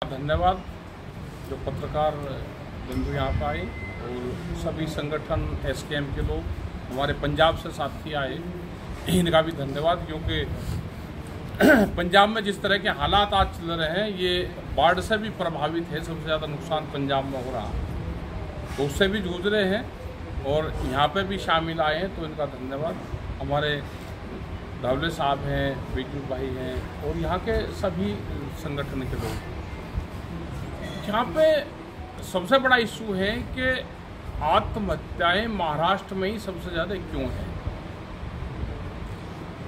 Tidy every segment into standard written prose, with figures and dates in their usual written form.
धन्यवाद जो पत्रकार बंधु यहाँ पर आए और सभी संगठन एसकेएम के लोग हमारे पंजाब से साथी आए, इनका भी धन्यवाद। क्योंकि पंजाब में जिस तरह के हालात आज चल रहे हैं, ये बाढ़ से भी प्रभावित है, सबसे ज़्यादा नुकसान पंजाब में हो रहा, तो उससे भी जूझ रहे हैं और यहाँ पे भी शामिल आए हैं, तो इनका धन्यवाद। हमारे धावले साहब हैं, बिजू भाई हैं और यहाँ के सभी संगठन के लोग। यहाँ पे सबसे बड़ा इशू है कि आत्महत्याएं महाराष्ट्र में ही सबसे ज़्यादा क्यों है।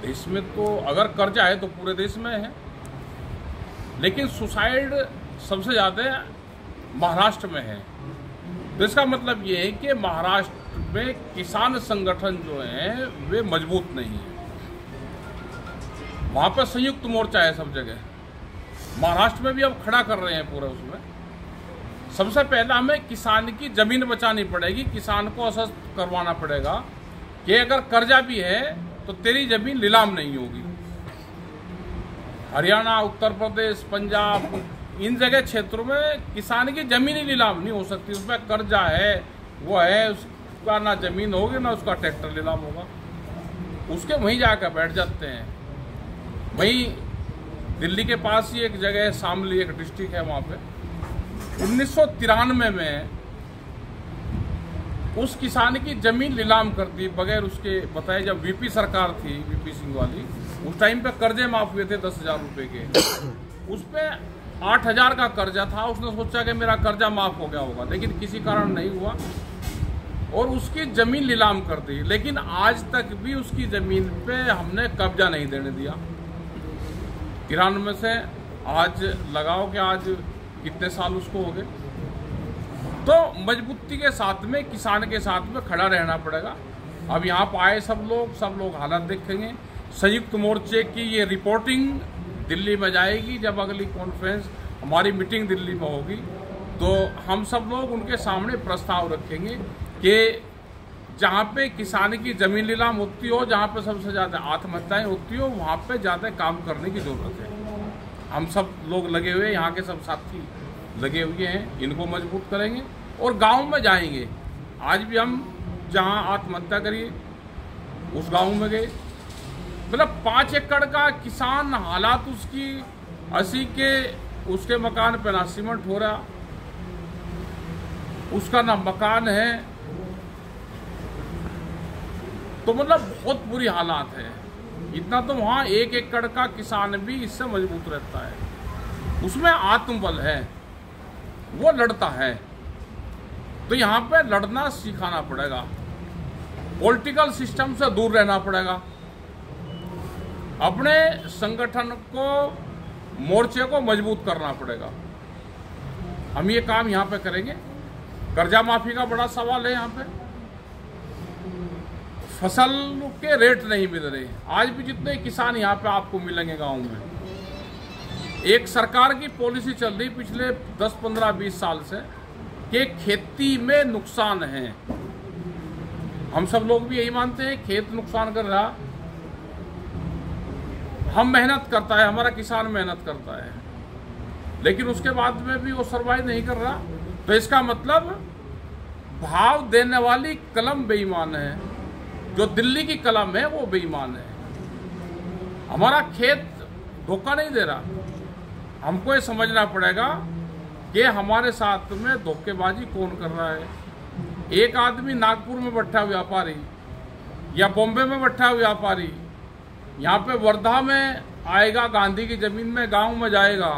देश में तो अगर कर्जा है तो पूरे देश में है, लेकिन सुसाइड सबसे ज़्यादा महाराष्ट्र में है। तो इसका मतलब ये है कि महाराष्ट्र में किसान संगठन जो हैं वे मजबूत नहीं है। वहाँ पर संयुक्त मोर्चा है सब जगह, महाराष्ट्र में भी अब खड़ा कर रहे हैं पूरा। उसमें सबसे पहला हमें किसान की जमीन बचानी पड़ेगी, किसान को आश्वस्त करवाना पड़ेगा कि अगर कर्जा भी है तो तेरी जमीन नीलाम नहीं होगी। हरियाणा, उत्तर प्रदेश, पंजाब, इन जगह क्षेत्रों में किसान की जमीन ही नीलाम नहीं हो सकती। उसमें कर्जा है, वो है, उसका ना जमीन होगी ना उसका ट्रैक्टर नीलाम होगा। उसके वहीं जाकर बैठ जाते हैं। वहीं दिल्ली के पास ही एक जगह है, शामली एक डिस्ट्रिक्ट है, वहाँ पे 1993 में उस किसान की जमीन नीलाम कर दी बगैर उसके बताए। जब वीपी सरकार थी, वीपी सिंह वाली, उस टाइम पे कर्जे माफ हुए थे 10,000 रुपए के। उस पे 8,000 का कर्जा था। उसने सोचा कि मेरा कर्जा माफ हो गया होगा, लेकिन किसी कारण नहीं हुआ और उसकी जमीन नीलाम कर दी। लेकिन आज तक भी उसकी जमीन पे हमने कब्जा नहीं देने दिया। 93 से आज लगाओ कि आज कितने साल उसको हो गए। तो मजबूती के साथ में किसान के साथ में खड़ा रहना पड़ेगा। अब यहाँ पर आए सब लोग हालात देखेंगे। संयुक्त मोर्चे की ये रिपोर्टिंग दिल्ली में जाएगी। जब अगली कॉन्फ्रेंस हमारी मीटिंग दिल्ली में होगी तो हम सब लोग उनके सामने प्रस्ताव रखेंगे कि जहाँ पे किसान की जमीन नीलाम होती हो, जहाँ पे सबसे ज़्यादा आत्महत्याएं होती हो, वहाँ पे ज़्यादा काम करने की ज़रूरत है। हम सब लोग लगे हुए, यहाँ के सब साथी लगे हुए हैं, इनको मजबूत करेंगे और गांव में जाएंगे। आज भी हम जहाँ आत्महत्या करी उस गांव में गए, मतलब 5 एकड़ का किसान, हालात उसकी 80 के, उसके मकान पे ना सीमेंट हो रहा, उसका ना मकान है, तो मतलब बहुत बुरी हालात है। इतना तो वहाँ 1 एकड़ का किसान भी इससे मजबूत रहता है, उसमें आत्मबल है, वो लड़ता है। तो यहाँ पे लड़ना सिखाना पड़ेगा, पॉलिटिकल सिस्टम से दूर रहना पड़ेगा, अपने संगठन को, मोर्चे को मजबूत करना पड़ेगा। हम ये काम यहाँ पे करेंगे। कर्जा माफी का बड़ा सवाल है। यहाँ पे फसल के रेट नहीं मिल रहे। आज भी जितने किसान यहाँ पे आपको मिलेंगे गांव में, एक सरकार की पॉलिसी चल रही पिछले 10, 15, 20 साल से कि खेती में नुकसान है। हम सब लोग भी यही मानते हैं, खेत नुकसान कर रहा, हम मेहनत करता है, हमारा किसान मेहनत करता है, लेकिन उसके बाद में भी वो सर्वाइव नहीं कर रहा। तो इसका मतलब भाव देने वाली कलम बेईमान है, जो दिल्ली की कलम है वो बेईमान है। हमारा खेत धोखा नहीं दे रहा। हमको ये समझना पड़ेगा कि हमारे साथ में धोखेबाजी कौन कर रहा है। एक आदमी नागपुर में बैठा व्यापारी या बॉम्बे में बैठा व्यापारी यहाँ पे वर्धा में आएगा, गांधी की जमीन में गांव में जाएगा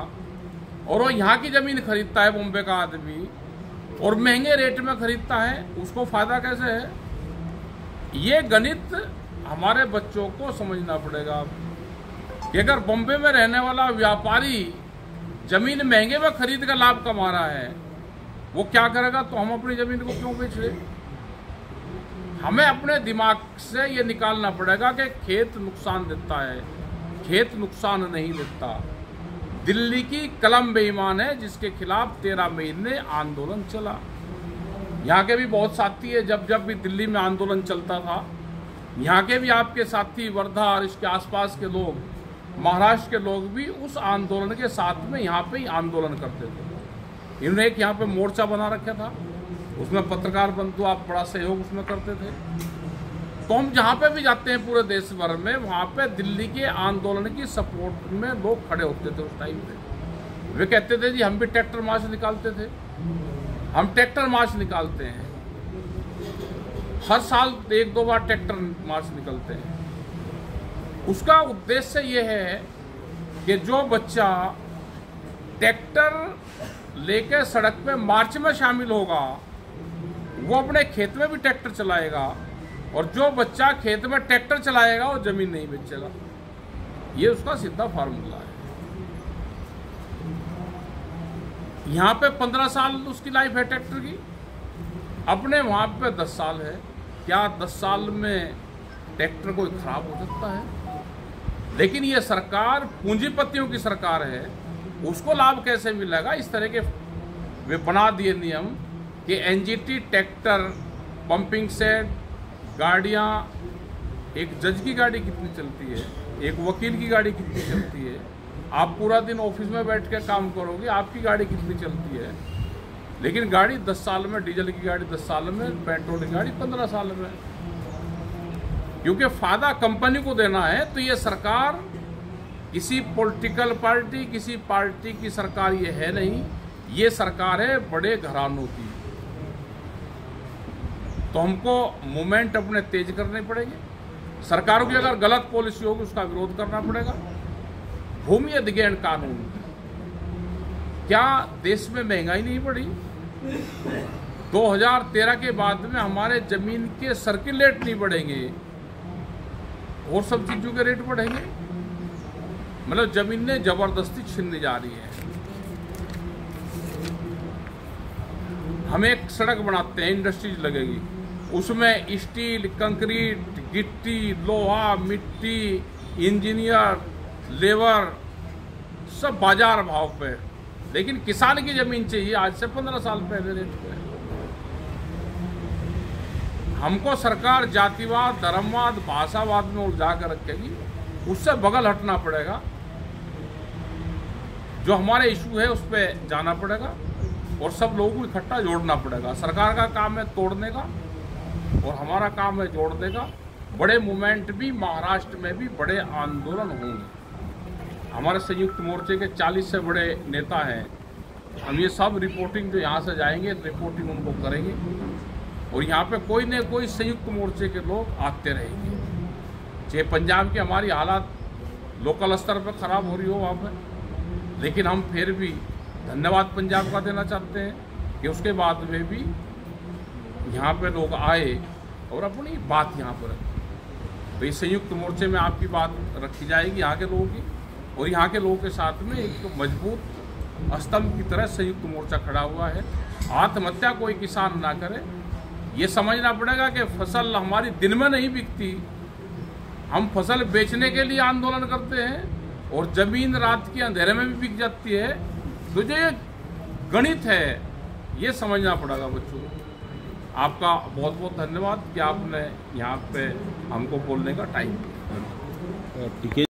और वो यहाँ की जमीन खरीदता है, बॉम्बे का आदमी, और महंगे रेट में खरीदता है, उसको फायदा कैसे है? ये गणित हमारे बच्चों को समझना पड़ेगा कि अगर बॉम्बे में रहने वाला व्यापारी जमीन महंगे में खरीद कर लाभ कमा रहा है, वो क्या करेगा, तो हम अपनी जमीन को क्यों बेच रहे? हमें अपने दिमाग से ये निकालना पड़ेगा कि खेत नुकसान देता है, खेत नुकसान नहीं देता। दिल्ली की कलम बेईमान है, जिसके खिलाफ 13 महीने आंदोलन चला। यहाँ के भी बहुत साथी है, जब भी दिल्ली में आंदोलन चलता था, यहाँ के भी आपके साथी, वर्धा और इसके आसपास के लोग महाराष्ट्र के लोग भी उस आंदोलन के साथ में यहाँ पे ही आंदोलन करते थे। इन्होंने एक यहाँ पे मोर्चा बना रखा था, उसमें पत्रकार बंधु आप बड़ा सहयोग उसमें करते थे। तो हम जहाँ पे भी जाते हैं पूरे देश भर में, वहाँ पे दिल्ली के आंदोलन की सपोर्ट में लोग खड़े होते थे। उस टाइम पे वे कहते थे जी हम भी ट्रैक्टर मार्च निकालते थे, हम ट्रैक्टर मार्च निकालते हैं, हर साल 1-2 बार ट्रैक्टर मार्च निकलते हैं। उसका उद्देश्य ये है कि जो बच्चा ट्रैक्टर लेकर सड़क पे मार्च में शामिल होगा वो अपने खेत में भी ट्रैक्टर चलाएगा, और जो बच्चा खेत में ट्रैक्टर चलाएगा वो जमीन नहीं बेचेगा। ये उसका सीधा फार्मूला है। यहाँ पे 15 साल उसकी लाइफ है ट्रैक्टर की, अपने वहाँ पे 10 साल है। क्या 10 साल में ट्रैक्टर कोई खराब हो सकता है? लेकिन ये सरकार पूंजीपतियों की सरकार है, उसको लाभ कैसे मिलेगा? इस तरह के वे बना दिए नियम कि एनजीटी ट्रैक्टर, पंपिंग सेट, गाड़ियाँ, एक जज की गाड़ी कितनी चलती है, एक वकील की गाड़ी कितनी चलती है, आप पूरा दिन ऑफिस में बैठ के काम करोगे, आपकी गाड़ी कितनी चलती है। लेकिन गाड़ी 10 साल में, डीजल की गाड़ी 10 साल में, पेट्रोल की गाड़ी 15 साल में। क्योंकि फायदा कंपनी को देना है, तो ये सरकार किसी पॉलिटिकल पार्टी, किसी पार्टी की सरकार ये है नहीं, ये सरकार है बड़े घरानों की। तो हमको मूवमेंट अपने तेज करने पड़ेंगे। सरकारों की अगर गलत पॉलिसी होगी उसका विरोध करना पड़ेगा। भूमि अधिग्रहण कानून, क्या देश में महंगाई नहीं बढ़ी? 2013 के बाद में हमारे जमीन के सर्किल रेट नहीं बढ़ेंगे और सब चीजों के रेट बढ़ेंगे। मतलब जमीनें जबरदस्ती छीनने जा रही है। हम एक सड़क बनाते हैं, इंडस्ट्रीज लगेगी, उसमें स्टील, कंक्रीट, गिट्टी, लोहा, मिट्टी, इंजीनियर, लेबर सब बाजार भाव पे। लेकिन किसान की जमीन चाहिए आज से 15 साल पहले रेट पे। हमको सरकार जातिवाद, धर्मवाद, भाषावाद में उलझा कर रखेगी, उससे बगल हटना पड़ेगा। जो हमारे इशू है उस पर जाना पड़ेगा और सब लोगों को इकट्ठा जोड़ना पड़ेगा। सरकार का काम है तोड़ने का और हमारा काम है जोड़ने का। बड़े मूवमेंट भी महाराष्ट्र में भी बड़े आंदोलन होंगे। हमारे संयुक्त मोर्चे के 40 से बड़े नेता हैं। हम ये सब रिपोर्टिंग जो यहाँ से जाएंगे, रिपोर्टिंग उनको करेंगे और यहाँ पे कोई न कोई संयुक्त मोर्चे के लोग आते रहेंगे। चाहे पंजाब की हमारी हालात लोकल स्तर पर खराब हो रही हो वहाँ पर, लेकिन हम फिर भी धन्यवाद पंजाब का देना चाहते हैं कि उसके बाद में भी यहाँ पे लोग आए और अपनी बात यहाँ पर रखें। तो इस संयुक्त मोर्चे में आपकी बात रखी जाएगी यहाँ के लोगों की, और यहाँ के लोगों के साथ में एक तो मजबूत स्तंभ की तरह संयुक्त मोर्चा खड़ा हुआ है। आत्महत्या कोई किसान ना करे, ये समझना पड़ेगा कि फसल हमारी दिन में नहीं बिकती, हम फसल बेचने के लिए आंदोलन करते हैं और जमीन रात के अंधेरे में भी बिक जाती है। तो जो ये गणित है ये समझना पड़ेगा बच्चों। आपका बहुत बहुत धन्यवाद कि आपने यहाँ पे हमको बोलने का टाइम दिया।